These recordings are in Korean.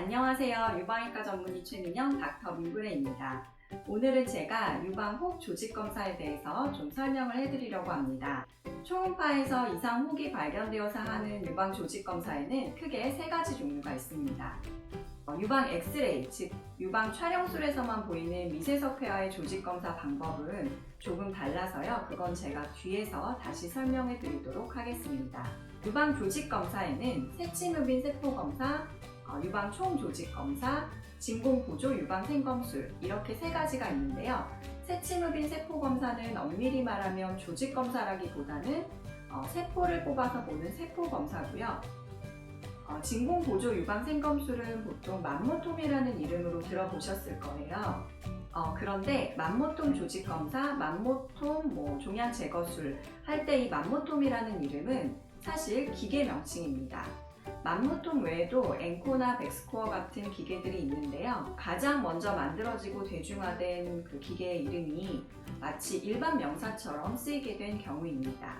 안녕하세요. 유방외과 전문의 최민영 닥터 민브레입니다. 오늘은 제가 유방혹 조직검사에 대해서 좀 설명을 해드리려고 합니다. 초음파에서 이상 혹이 발견되어서 하는 유방 조직검사에는 크게 세 가지 종류가 있습니다. 유방 엑스레이, 즉 유방 촬영술에서만 보이는 미세석회화의 조직검사 방법은 조금 달라서요. 그건 제가 뒤에서 다시 설명해 드리도록 하겠습니다. 유방 조직검사에는 세침흡인 세포검사, 유방 총조직검사, 진공보조 유방 생검술 이렇게 세 가지가 있는데요. 세침흡인 세포검사는 엄밀히 말하면 조직검사라기보다는 세포를 뽑아서 보는 세포검사고요. 진공보조 유방 생검술은 보통 맘모톰이라는 이름으로 들어보셨을 거예요. 그런데 맘모톰 조직검사, 맘모톰 종양 제거술 할 때 이 맘모톰이라는 이름은 사실 기계 명칭입니다. 맘모톰 외에도 엔코나 백스코어 같은 기계들이 있는데요. 가장 먼저 만들어지고 대중화된 그 기계의 이름이 마치 일반 명사처럼 쓰이게 된 경우입니다.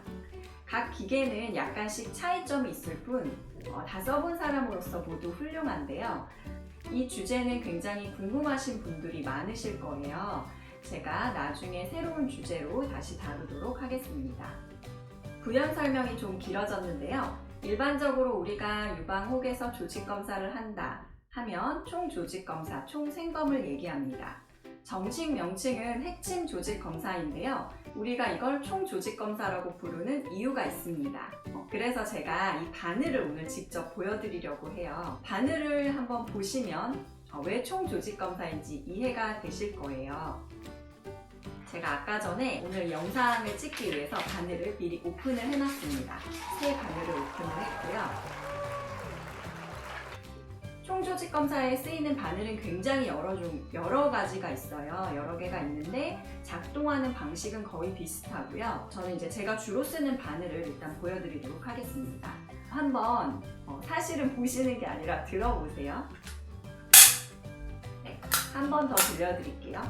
각 기계는 약간씩 차이점이 있을 뿐 다 써본 사람으로서 모두 훌륭한데요. 이 주제는 굉장히 궁금하신 분들이 많으실 거예요. 제가 나중에 새로운 주제로 다시 다루도록 하겠습니다. 부연 설명이 좀 길어졌는데요. 일반적으로 우리가 유방혹에서 조직검사를 한다 하면 총조직검사, 총생검을 얘기합니다. 정식 명칭은 핵심 조직검사인데요. 우리가 이걸 총조직검사라고 부르는 이유가 있습니다. 그래서 제가 이 바늘을 오늘 직접 보여드리려고 해요. 바늘을 한번 보시면 왜 총조직검사인지 이해가 되실 거예요. 제가 아까 전에 오늘 영상을 찍기 위해서 바늘을 미리 오픈을 해놨습니다. 새 바늘을 오픈을 했고요. 총조직검사에 쓰이는 바늘은 굉장히 여러 가지가 있어요. 여러 개가 있는데 작동하는 방식은 거의 비슷하고요. 저는 이제 제가 주로 쓰는 바늘을 일단 보여드리도록 하겠습니다. 한번 사실은 보시는 게 아니라 들어보세요. 네, 한 번 더 들려드릴게요.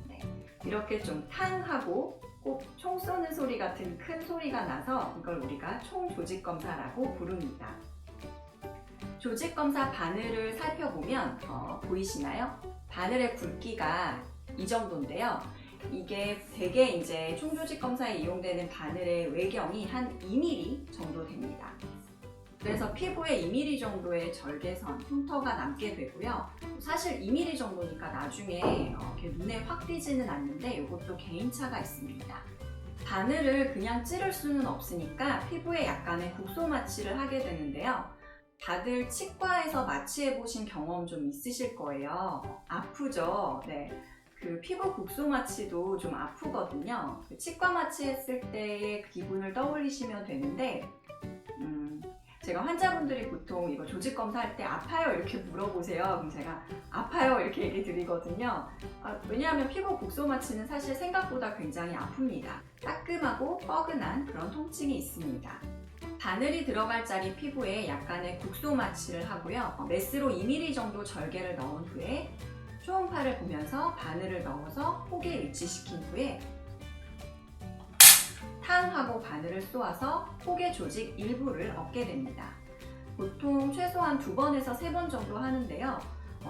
네, 이렇게 좀 탕 하고 꼭 총 쏘는 소리 같은 큰 소리가 나서 이걸 우리가 총조직검사라고 부릅니다. 조직검사 바늘을 살펴보면 보이시나요? 바늘의 굵기가 이 정도인데요. 이게 대개 이제 총조직검사에 이용되는 바늘의 외경이 한 2mm 정도 됩니다. 그래서 피부에 2mm 정도의 절개선, 흉터가 남게 되고요. 사실 2mm 정도니까 나중에 이렇게 눈에 확 띄지는 않는데 이것도 개인차가 있습니다. 바늘을 그냥 찌를 수는 없으니까 피부에 약간의 국소 마취를 하게 되는데요. 다들 치과에서 마취해 보신 경험 좀 있으실 거예요. 아프죠? 네. 그 피부 국소 마취도 좀 아프거든요. 치과 마취했을 때의 기분을 떠올리시면 되는데, 제가 환자분들이 보통 이거 조직검사 할 때 아파요? 이렇게 물어보세요. 그럼 제가 아파요? 이렇게 얘기 드리거든요. 왜냐하면 피부 국소 마취는 사실 생각보다 굉장히 아픕니다. 따끔하고 뻐근한 그런 통증이 있습니다. 바늘이 들어갈 자리 피부에 약간의 국소 마취를 하고요. 메스로 2mm 정도 절개를 넣은 후에 초음파를 보면서 바늘을 넣어서 혹에 위치시킨 후에 탕 하고 바늘을 쏘아서 혹의 조직 일부를 얻게 됩니다. 보통 최소한 2번에서 3번 정도 하는데요.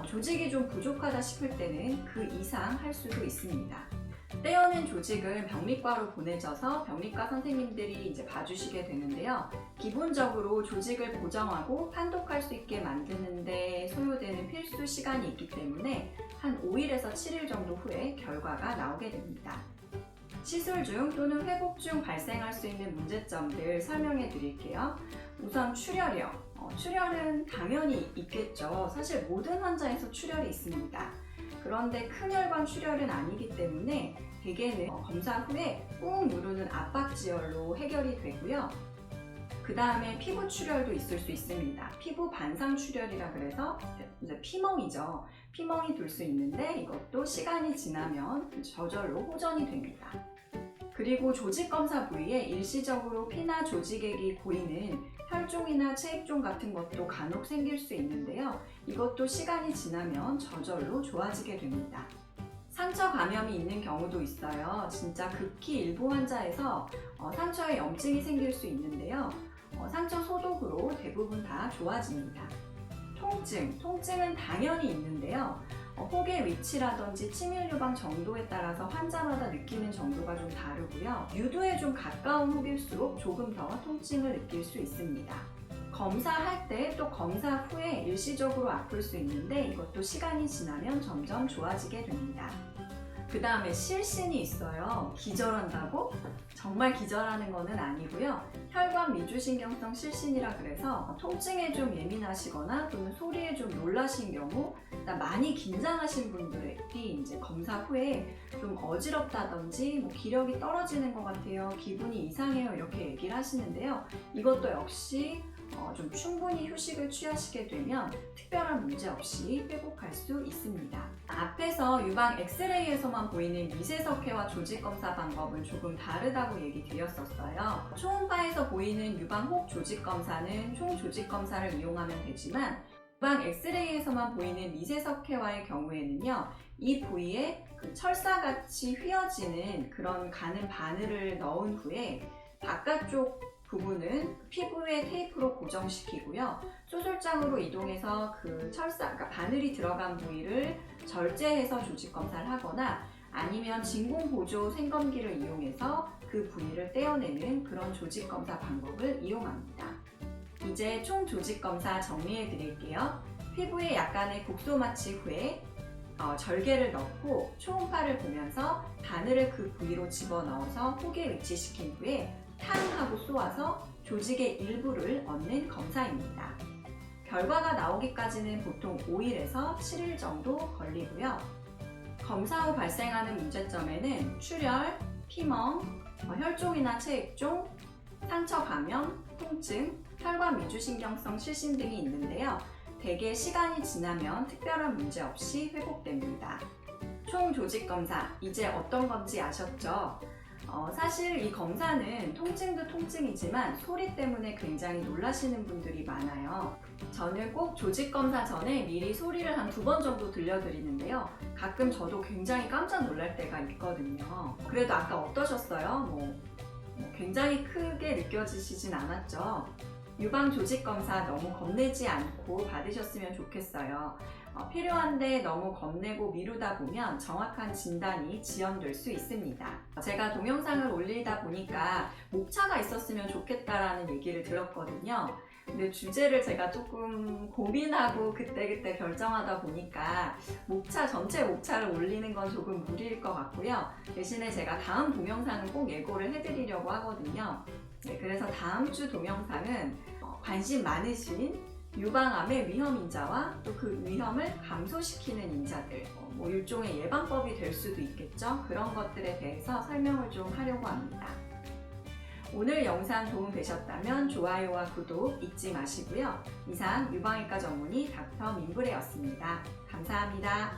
조직이 좀 부족하다 싶을 때는 그 이상 할 수도 있습니다. 떼어낸 조직을 병리과로 보내져서 병리과 선생님들이 이제 봐주시게 되는데요. 기본적으로 조직을 보정하고 판독할 수 있게 만드는 데 소요되는 필수 시간이 있기 때문에 한 5일에서 7일 정도 후에 결과가 나오게 됩니다. 시술 중 또는 회복 중 발생할 수 있는 문제점들 설명해 드릴게요. 우선 출혈이요. 출혈은 당연히 있겠죠. 사실 모든 환자에서 출혈이 있습니다. 그런데 큰 혈관 출혈은 아니기 때문에 대개는 검사 후에 꾹 누르는 압박지혈로 해결이 되고요. 그 다음에 피부 출혈도 있을 수 있습니다. 피부 반상 출혈이라 그래서 이제 피멍이죠. 피멍이 돌 수 있는데 이것도 시간이 지나면 저절로 호전이 됩니다. 그리고 조직검사 부위에 일시적으로 피나 조직액이 고이는 혈종이나 체액종 같은 것도 간혹 생길 수 있는데요. 이것도 시간이 지나면 저절로 좋아지게 됩니다. 상처 감염이 있는 경우도 있어요. 진짜 극히 일부 환자에서 상처에 염증이 생길 수 있는데요. 상처 소독으로 대부분 다 좋아집니다. 통증은 당연히 있는데요. 혹의 위치라든지 치밀 유방 정도에 따라서 환자마다 느끼는 정도가 좀 다르고요. 유두에 좀 가까운 혹일수록 조금 더 통증을 느낄 수 있습니다. 검사할 때 또 검사 후에 일시적으로 아플 수 있는데 이것도 시간이 지나면 점점 좋아지게 됩니다. 그 다음에 실신이 있어요. 기절한다고? 정말 기절하는 것은 아니고요. 혈관 미주신경성 실신이라 그래서 통증에 좀 예민하시거나 또는 소리에 좀 놀라신 경우, 많이 긴장하신 분들이 이제 검사 후에 좀 어지럽다든지 기력이 떨어지는 것 같아요, 기분이 이상해요, 이렇게 얘기를 하시는데요. 이것도 역시 좀 충분히 휴식을 취하시게 되면 특별한 문제 없이 회복할 수 있습니다. 앞에서 유방 엑스레이에서만 보이는 미세석회와 조직검사 방법은 조금 다르다고 얘기 드렸었어요. 초음파에서 보이는 유방 혹 조직검사는 총 조직검사를 이용하면 되지만 유방 엑스레이에서만 보이는 미세석회와의 경우에는요, 이 부위에 철사같이 휘어지는 그런 가는 바늘을 넣은 후에 바깥쪽 부분은 피부에 테이프로 고정시키고요. 수술장으로 이동해서 그 그러니까 바늘이 들어간 부위를 절제해서 조직 검사를 하거나 아니면 진공보조 생검기를 이용해서 그 부위를 떼어내는 그런 조직 검사 방법을 이용합니다. 이제 총 조직 검사 정리해 드릴게요. 피부에 약간의 국소 마취 후에 절개를 넣고 초음파를 보면서 바늘을 그 부위로 집어넣어서 혹에 위치시킨 후에 탕하고 쏘아서 조직의 일부를 얻는 검사입니다. 결과가 나오기까지는 보통 5일에서 7일 정도 걸리고요. 검사 후 발생하는 문제점에는 출혈, 피멍, 혈종이나 체액종, 상처 감염, 통증, 혈관 미주신경성 실신 등이 있는데요. 대개 시간이 지나면 특별한 문제 없이 회복됩니다. 총 조직 검사, 이제 어떤 건지 아셨죠? 사실 이 검사는 통증도 통증이지만 소리 때문에 굉장히 놀라시는 분들이 많아요. 저는 꼭 조직 검사 전에 미리 소리를 한 2번 정도 들려드리는데요. 가끔 저도 굉장히 깜짝 놀랄 때가 있거든요. 그래도 아까 어떠셨어요? 굉장히 크게 느껴지시진 않았죠? 유방 조직 검사 너무 겁내지 않고 받으셨으면 좋겠어요. 필요한데 너무 겁내고 미루다 보면 정확한 진단이 지연될 수 있습니다. 제가 동영상을 올리다 보니까 목차가 있었으면 좋겠다라는 얘기를 들었거든요. 근데 주제를 제가 조금 고민하고 그때그때 결정하다 보니까 전체 목차를 올리는 건 조금 무리일 것 같고요. 대신에 제가 다음 동영상은 꼭 예고를 해드리려고 하거든요. 그래서 다음 주 동영상은 관심 많으신 유방암의 위험 인자와 또 그 위험을 감소시키는 인자들, 일종의 예방법이 될 수도 있겠죠. 그런 것들에 대해서 설명을 좀 하려고 합니다. 오늘 영상 도움되셨다면 좋아요와 구독 잊지 마시고요. 이상 유방외과 전문의 닥터 민브레였습니다. 감사합니다.